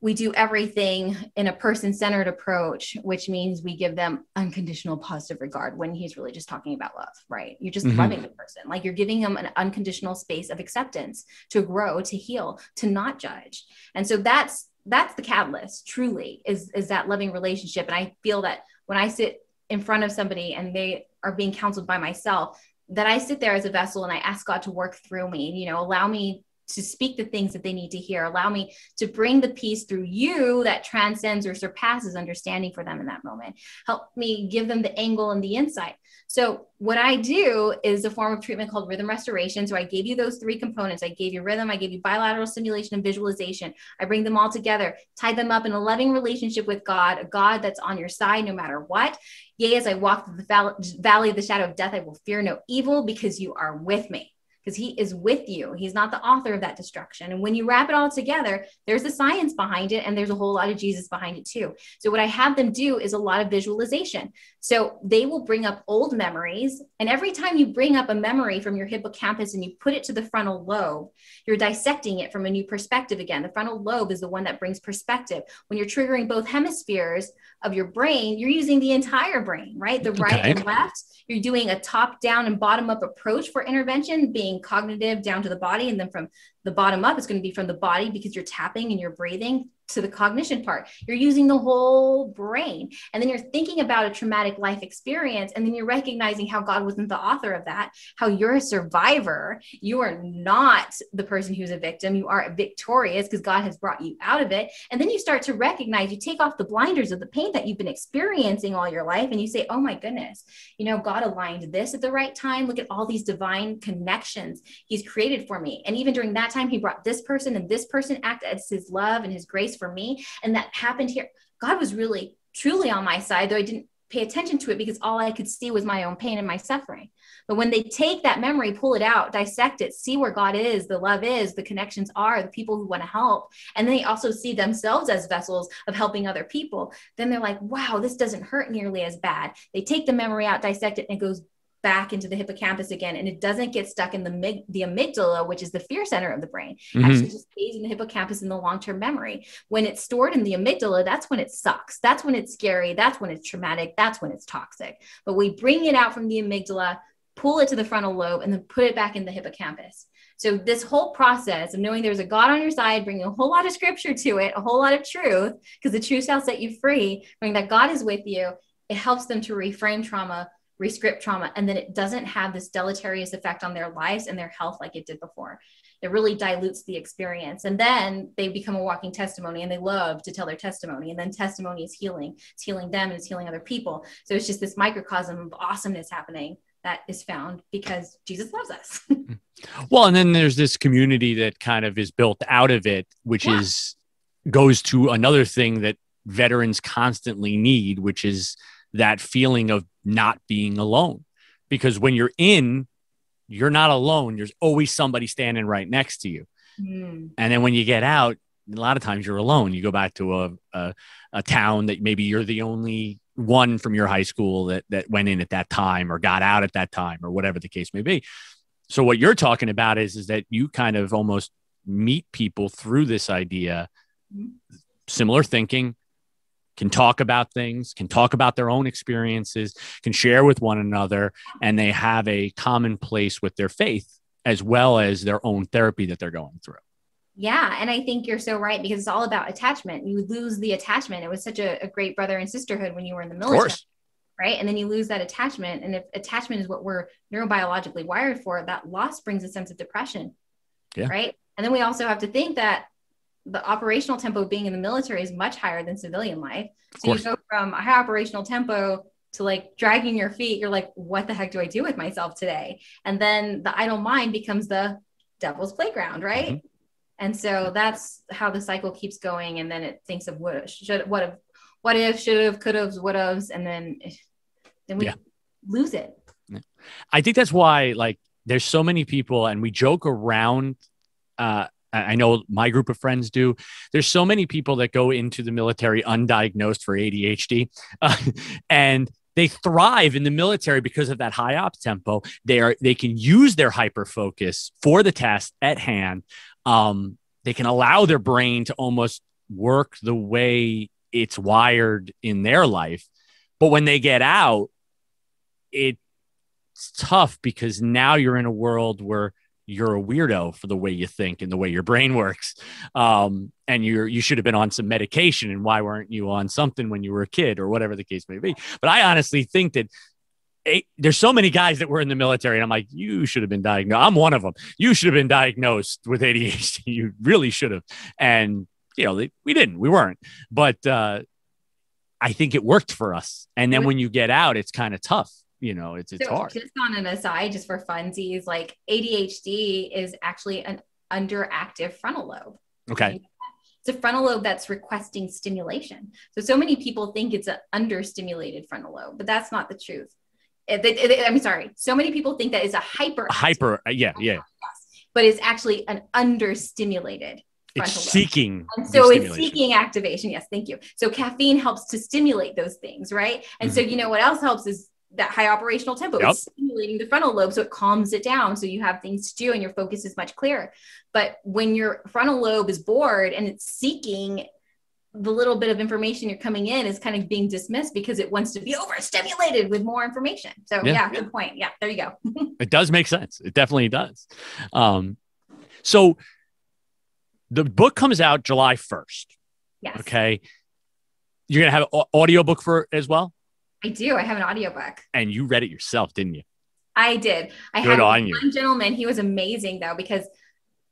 we do everything in a person-centered approach, which means we give them unconditional positive regard when he's really just talking about love, right? You're just loving the person. Like you're giving them an unconditional space of acceptance to grow, to heal, to not judge. And so that's the catalyst, truly, is that loving relationship. And I feel that when I sit in front of somebody and they are being counseled by myself, that I sit there as a vessel and I ask God to work through me, you know, allow me to speak the things that they need to hear, allow me to bring the peace through you that transcends or surpasses understanding for them in that moment. Help me give them the angle and the insight. So what I do is a form of treatment called rhythm restoration. So I gave you those three components. I gave you rhythm, I gave you bilateral stimulation and visualization. I bring them all together, tie them up in a loving relationship with God, a God that's on your side no matter what. Yea, as I walk through the valley of the shadow of death, I will fear no evil because you are with me. Because he is with you. He's not the author of that destruction. And when you wrap it all together, there's the science behind it. And there's a whole lot of Jesus behind it too. So what I have them do is a lot of visualization. So they will bring up old memories. And every time you bring up a memory from your hippocampus and you put it to the frontal lobe, you're dissecting it from a new perspective again. The frontal lobe is the one that brings perspective. When you're triggering both hemispheres of your brain, you're using the entire brain, right? The right and left. You're doing a top down and bottom up approach for intervention, being cognitive down to the body. And then from the bottom up, it's going to be from the body because you're tapping and you're breathing to the cognition part. You're using the whole brain. And then you're thinking about a traumatic life experience. And then you're recognizing how God wasn't the author of that, how you're a survivor. You are not the person who's a victim. You are victorious because God has brought you out of it. And then you start to recognize, you take off the blinders of the pain that you've been experiencing all your life. And you say, oh my goodness, you know, God aligned this at the right time. Look at all these divine connections he's created for me. And even during that time, he brought this person and this person act as his love and his grace for me. And that happened here. God was really, truly on my side, though I didn't pay attention to it because all I could see was my own pain and my suffering. But when they take that memory, pull it out, dissect it, see where God is, the love is, the connections are, the people who want to help. And then they also see themselves as vessels of helping other people. Then they're like, wow, this doesn't hurt nearly as bad. They take the memory out, dissect it, and it goes back into the hippocampus again. And it doesn't get stuck in the amygdala, which is the fear center of the brain. Actually just stays in the hippocampus in the long-term memory. When it's stored in the amygdala, that's when it sucks. That's when it's scary. That's when it's traumatic. That's when it's toxic. But we bring it out from the amygdala, pull it to the frontal lobe, and then put it back in the hippocampus. So this whole process of knowing there's a God on your side, bringing a whole lot of scripture to it, a whole lot of truth, because the truth shall set you free, knowing that God is with you, it helps them to reframe trauma, rescript trauma, and then it doesn't have this deleterious effect on their lives and their health like it did before. It really dilutes the experience. And then they become a walking testimony, and they love to tell their testimony. And then testimony is healing. It's healing them and it's healing other people. So it's just this microcosm of awesomeness happening that is found because Jesus loves us. Well, and then there's this community that kind of is built out of it, which goes to another thing that veterans constantly need, which is that feeling of not being alone. Because when you're not alone. There's always somebody standing right next to you. And then when you get out, a lot of times you're alone. You go back to a town that maybe you're the only one from your high school that went in at that time or got out at that time or whatever the case may be. So what you're talking about is that you kind of almost meet people through this idea, similar thinking, can talk about things, can talk about their own experiences, can share with one another, and they have a common place with their faith as well as their own therapy that they're going through. Yeah. And I think you're so right, because it's all about attachment. You lose the attachment. It was such a great brother and sisterhood when you were in the military, right? And then you lose that attachment. And if attachment is what we're neurobiologically wired for, that loss brings a sense of depression, right? And then we also have to think that the operational tempo of being in the military is much higher than civilian life. So you go from a high operational tempo to like dragging your feet. You're like, what the heck do I do with myself today? And then the idle mind becomes the devil's playground, right? And so that's how the cycle keeps going. And then it thinks of what if, should have, could have, would have, and then we lose it. I think that's why, like, there's so many people, and we joke around. I know my group of friends do. There's so many people that go into the military undiagnosed for ADHD, and they thrive in the military because of that high ops tempo. They can use their hyper focus for the task at hand. They can allow their brain to almost work the way it's wired in their life. But when they get out, it's tough, because now you're in a world where you're a weirdo for the way you think and the way your brain works. And you should have been on some medication, and why weren't you on something when you were a kid, or whatever the case may be. But I honestly think that there's so many guys that were in the military, and I'm like, you should have been diagnosed. I'm one of them. You should have been diagnosed with ADHD. You really should have. And, we didn't. We weren't. But I think it worked for us. And then when you get out, it's kind of tough. It's hard. Just on an aside, just for funsies, like ADHD is actually an underactive frontal lobe. Okay. It's a frontal lobe that's requesting stimulation. So many people think it's an understimulated frontal lobe, but that's not the truth. So many people think that it's a hyper, but it's actually an understimulated it's seeking. And so it's seeking activation. Yes. Thank you. So caffeine helps to stimulate those things. Right. And so, what else helps is that high operational tempo. It's stimulating the frontal lobe. So it calms it down. So you have things to do and your focus is much clearer. But when your frontal lobe is bored and it's seeking, the little bit of information you're coming in is kind of being dismissed because it wants to be overstimulated with more information. So good point. Yeah, there you go. It does make sense. It definitely does. So the book comes out July 1st. Yes. Okay. You're going to have an audiobook for it as well? I do. I have an audiobook. And you read it yourself, didn't you? I did. I had one gentleman. He was amazing though, because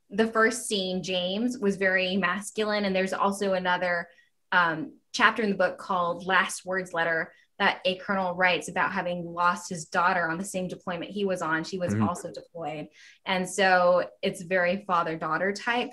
the first scene, James, was very masculine. And there's also another chapter in the book called Last Words Letter that a colonel writes about having lost his daughter on the same deployment he was on. She was also deployed. And so it's very father-daughter type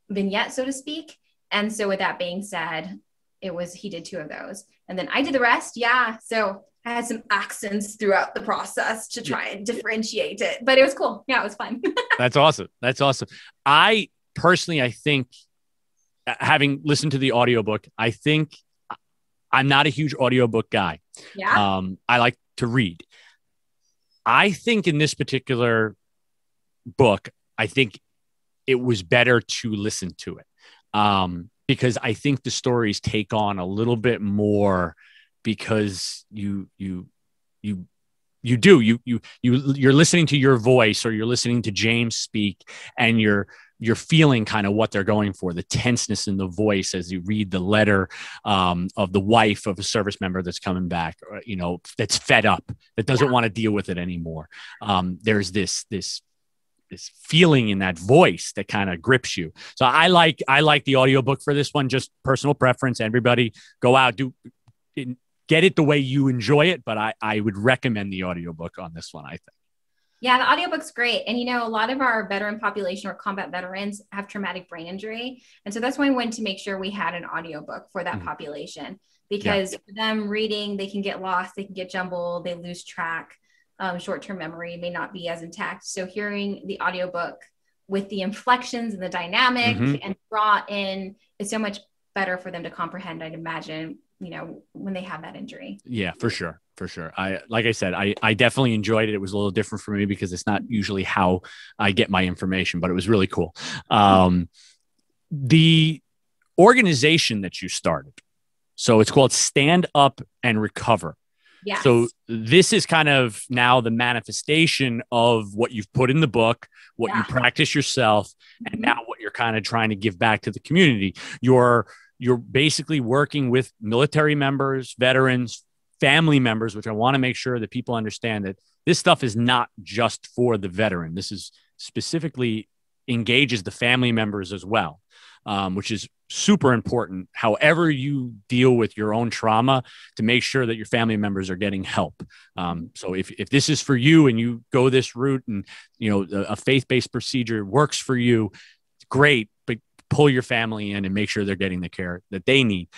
vignette, so to speak. And so with that being said, he did 2 of those. And then I did the rest. Yeah. So I had some accents throughout the process to try and differentiate it, but it was cool. Yeah, it was fun. That's awesome. I think, having listened to the audiobook, I think I'm not a huge audiobook guy. Yeah. I like to read. I think in this particular book, I think it was better to listen to it. Because I think the stories take on a little bit more, because you're listening to your voice, or you're listening to James speak, and you're you're feeling kind of what they're going for, the tenseness in the voice as you read the letter of the wife of a service member that's coming back, or, you know, that's fed up, that doesn't want to deal with it anymore. There's this feeling in that voice that kind of grips you. So I like the audiobook for this one, just personal preference. Everybody go out, get it the way you enjoy it. But I would recommend the audiobook on this one, I think. Yeah, the audiobook's great. And, you know, a lot of our veteran population or combat veterans have traumatic brain injury. And so that's why we wanted to make sure we had an audiobook for that population, because for them reading, they can get lost, they can get jumbled, they lose track. Short-term memory may not be as intact. So hearing the audiobook with the inflections and the dynamic and brought in is so much better for them to comprehend, I'd imagine, you know, when they have that injury. Yeah, for sure. For sure. Like I said, I definitely enjoyed it. It was a little different for me because it's not usually how I get my information, but it was really cool. The organization that you started, so it's called Stand Up and Recover. Yes. So this is kind of now the manifestation of what you've put in the book, what you practice yourself, and now what you're kind of trying to give back to the community. You're basically working with military members, veterans, family members, which I want to make sure that people understand that this stuff is not just for the veteran. This is specifically engages the family members as well, which is super important. However you deal with your own trauma, to make sure that your family members are getting help. So if this is for you and you go this route and, you know, a faith-based procedure works for you, great, but pull your family in and make sure they're getting the care that they need.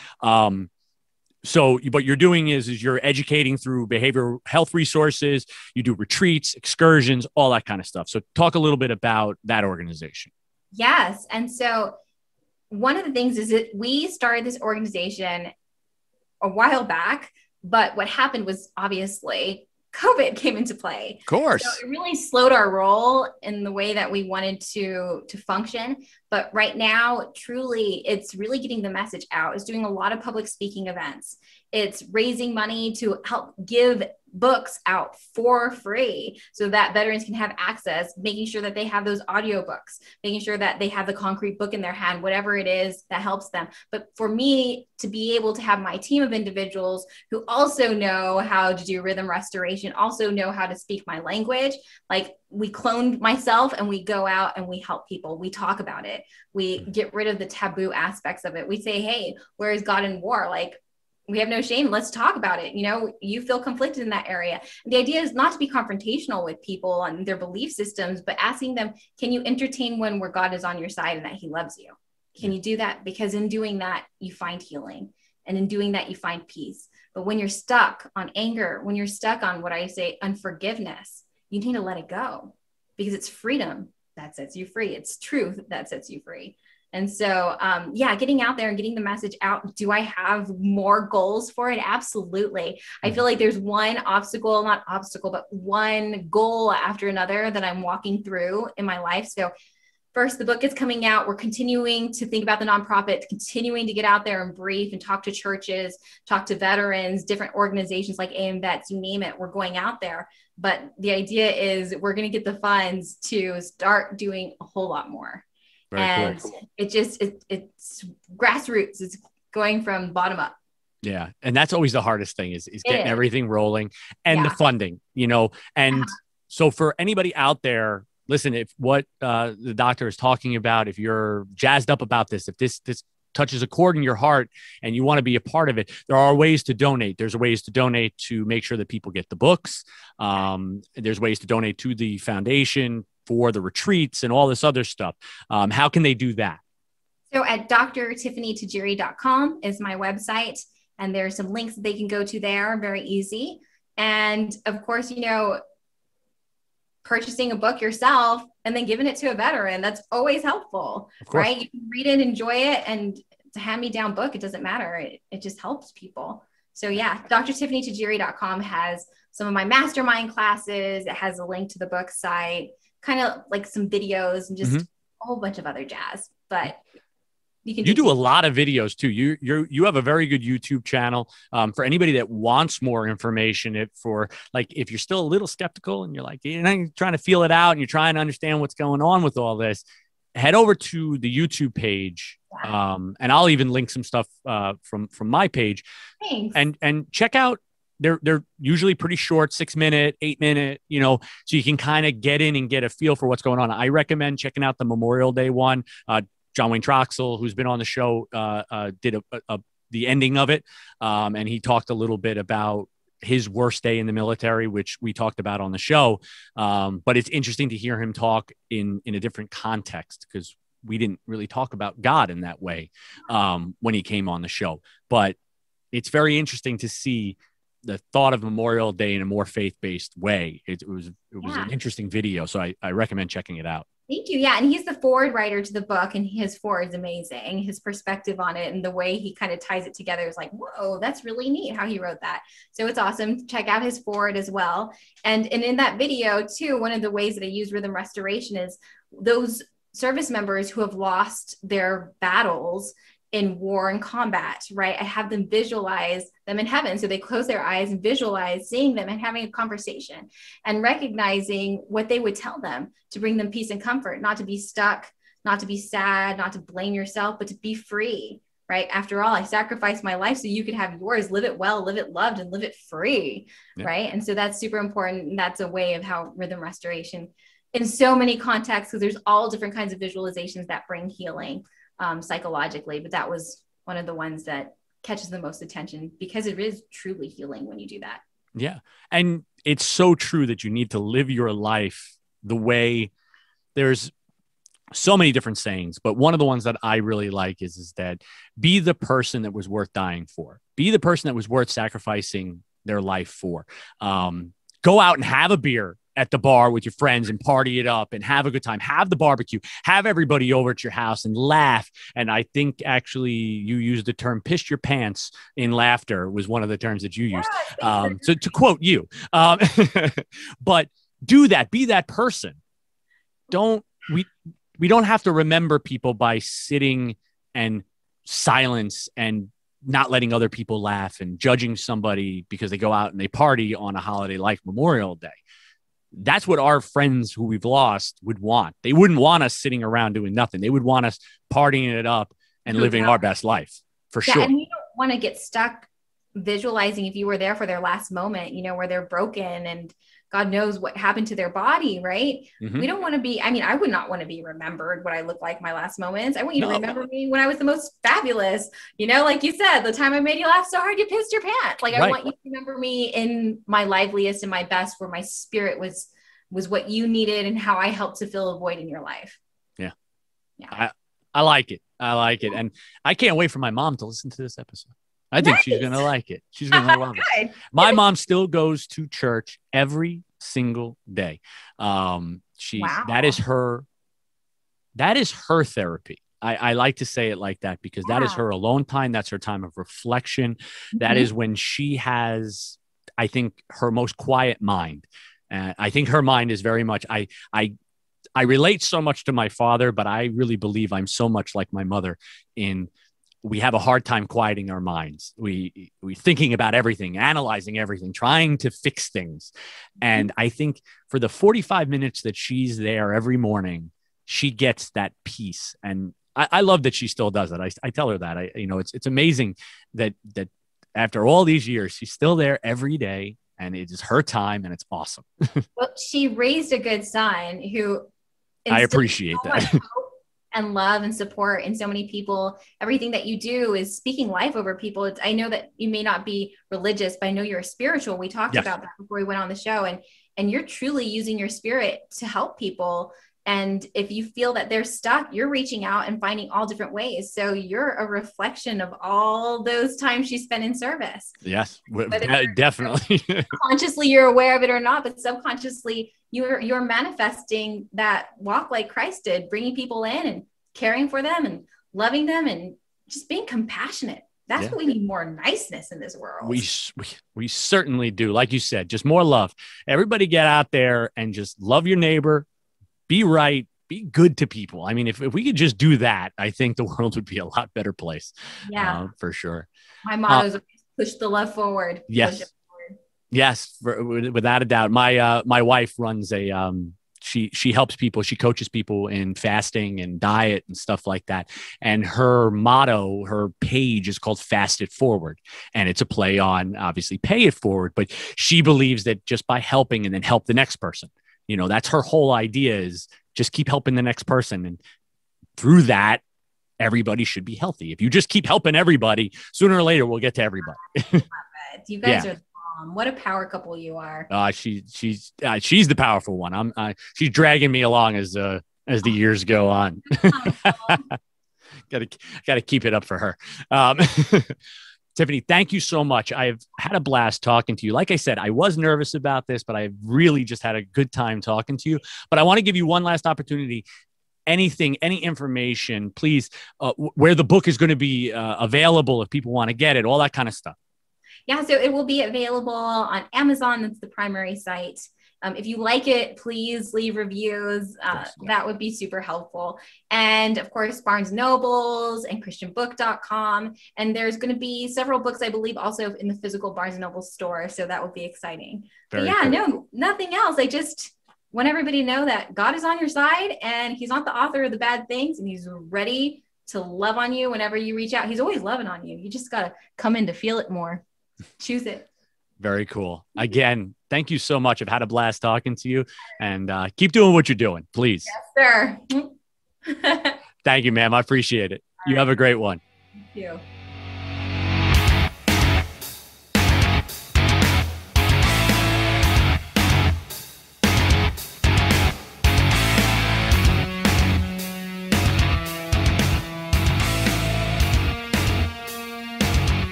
So what you're doing is you're educating through behavioral health resources. You do retreats, excursions, all that kind of stuff. So talk a little bit about that organization. Yes. And so one of the things is that we started this organization a while back, but what happened was obviously COVID came into play. Of course. So it really slowed our role in the way that we wanted to function. But right now, truly, it's really getting the message out. It's doing a lot of public speaking events. It's raising money to help give books out for free so that veterans can have access, making sure that they have those audiobooks, making sure that they have the concrete book in their hand, whatever it is that helps them. But for me to be able to have my team of individuals who also know how to do rhythm restoration, also know how to speak my language, like we cloned myself and we go out and we help people. We talk about it. We get rid of the taboo aspects of it. We say, hey, where is God in war? Like, we have no shame. Let's talk about it. You know, you feel conflicted in that area. And the idea is not to be confrontational with people and their belief systems, but asking them, can you entertain one where God is on your side and that he loves you? Can you do that? Because in doing that, you find healing. And in doing that, you find peace. But when you're stuck on anger, when you're stuck on what I say, unforgiveness, you need to let it go, because it's freedom that sets you free. It's truth that sets you free. And so, getting out there and getting the message out. Do I have more goals for it? Absolutely. I feel like there's one one goal after another that I'm walking through in my life. So first, the book is coming out. We're continuing to think about the nonprofit, continuing to get out there and brief and talk to churches, talk to veterans, different organizations like AM Vets, you name it. We're going out there. But the idea is we're going to get the funds to start doing a whole lot more. Very cool. It's grassroots. It's going from bottom up. Yeah. And that's always the hardest thing is getting everything rolling and the funding, you know. And so for anybody out there, listen, if what the doctor is talking about, if you're jazzed up about this, if this touches a chord in your heart and you want to be a part of it, there are ways to donate. There's ways to donate to make sure that people get the books. There's ways to donate to the foundation for the retreats and all this other stuff. How can they do that? So at drtiffanytajiri.com is my website. And there's some links that they can go to there. Very easy. And of course, you know, purchasing a book yourself and then giving it to a veteran, that's always helpful, right? You can read it, enjoy it, and it's a hand-me-down book. It doesn't matter. It just helps people. So yeah, drtiffanytajiri.com has some of my mastermind classes. It has a link to the book site, kind of like some videos and just a whole bunch of other jazz. But you do a lot of videos too. You have a very good YouTube channel. For anybody that wants more information, if you're still a little skeptical and you're like, you're trying to feel it out and you're trying to understand what's going on with all this, head over to the YouTube page. And I'll even link some stuff from my page. Thanks. And check out. They're usually pretty short, 6 minute, 8 minute, so you can kind of get in and get a feel for what's going on. I recommend checking out the Memorial Day one. John Wayne Troxel, who's been on the show, did the ending of it. And he talked a little bit about his worst day in the military, which we talked about on the show. But it's interesting to hear him talk in a different context, because we didn't really talk about God in that way when he came on the show. But it's very interesting to see the thought of Memorial Day in a more faith-based way. It was an interesting video. So I recommend checking it out. Thank you. Yeah. And he's the forward writer to the book, and his forward is amazing. His perspective on it and the way he kind of ties it together is like, whoa, that's really neat how he wrote that. So it's awesome. Check out his forward as well. And in that video too, one of the ways that I use rhythm restoration is those service members who have lost their battles in war and combat, right? I have them visualize them in heaven. So they close their eyes and visualize seeing them and having a conversation and recognizing what they would tell them to bring them peace and comfort, not to be stuck, not to be sad, not to blame yourself, but to be free, right? After all, I sacrificed my life so you could have yours, live it well, live it loved, and live it free, right? And so that's super important. And that's a way of how rhythm restoration in so many contexts, because there's all different kinds of visualizations that bring healing psychologically, but that was one of the ones that catches the most attention, because it is truly healing when you do that. Yeah. And it's so true that you need to live your life the way. There's so many different sayings, but one of the ones that I really like is that be the person that was worth dying for. Be the person that was worth sacrificing their life for. Go out and have a beer at the bar with your friends and party it up and have a good time, have the barbecue, have everybody over at your house and laugh. And I think actually you used the term "pissed your pants" in laughter was one of the terms that you used. So to quote you, but do that, be that person. We don't have to remember people by sitting and silence and not letting other people laugh and judging somebody because they go out and they party on a holiday like Memorial Day. That's what our friends who we've lost would want. They wouldn't want us sitting around doing nothing. They would want us partying it up and living our best life, for sure. And we don't want to get stuck visualizing if you were there for their last moment, where they're broken and God knows what happened to their body, right? Mm-hmm. We don't want to be, I would not want to be remembered what I look like my last moments. I want you to remember me when I was the most fabulous, like you said, the time I made you laugh so hard you pissed your pants. Like, I want you to remember me in my liveliest and my best, where my spirit was what you needed and how I helped to fill a void in your life. Yeah. I like it. And I can't wait for my mom to listen to this episode. I think she's going to like it. She's going to love it. My mom still goes to church every single day. That is her therapy. I like to say it like that, because that is her alone time. That's her time of reflection. Mm-hmm. That is when she has, I think, her most quiet mind. I think her mind is very much, I relate so much to my father, but I really believe I'm so much like my mother we have a hard time quieting our minds. We thinking about everything, analyzing everything, trying to fix things. And I think for the 45 minutes that she's there every morning, she gets that peace. And I love that she still does it. I tell her that it's amazing that after all these years, she's still there every day, and it is her time, and it's awesome. Well, she raised a good son who I appreciate that. And love and support in so many people. Everything that you do is speaking life over people. I know that you may not be religious, but I know you're spiritual. We talked about that before we went on the show, and you're truly using your spirit to help people. And if you feel that they're stuck, you're reaching out and finding all different ways. So you're a reflection of all those times you spent in service. Yes, definitely. Consciously, you're aware of it or not, but subconsciously, you're manifesting that walk like Christ did, bringing people in and caring for them and loving them and just being compassionate. That's what we need, more niceness in this world. We certainly do. Like you said, just more love. Everybody get out there and just love your neighbor, be right, be good to people. If we could just do that, I think the world would be a lot better place. Yeah, for sure. My motto is push the love forward. Yes. Yes, without a doubt. My wife runs she helps people. She coaches people in fasting and diet and stuff like that. And her motto, her page is called Fast It Forward. And it's a play on obviously pay it forward. But she believes that just by helping and then help the next person, that's her whole idea, is just keep helping the next person. And through that, everybody should be healthy. If you just keep helping everybody, sooner or later, we'll get to everybody. You guys are what a power couple you are. She's the powerful one. She's dragging me along as the years go on. Gotta keep it up for her. Tiffany, thank you so much. I've had a blast talking to you. Like I said, I was nervous about this, but I really just had a good time talking to you. But I want to give you one last opportunity. Anything, any information, please, where the book is going to be available if people want to get it, all that kind of stuff. Yeah, so it will be available on Amazon. That's the primary site. If you like it, please leave reviews. That would be super helpful. And of course, Barnes & Nobles and christianbook.com. And there's going to be several books, I believe, also in the physical Barnes & Noble store. So that would be exciting. But no, nothing else. I just want everybody to know that God is on your side and he's not the author of the bad things, and he's ready to love on you whenever you reach out. He's always loving on you. You just got to come in to feel it more. Choose it. Very cool. Again, thank you so much. I've had a blast talking to you, and keep doing what you're doing, please. Yes, sir. Thank you, ma'am. I appreciate it. You have a great one. Thank you.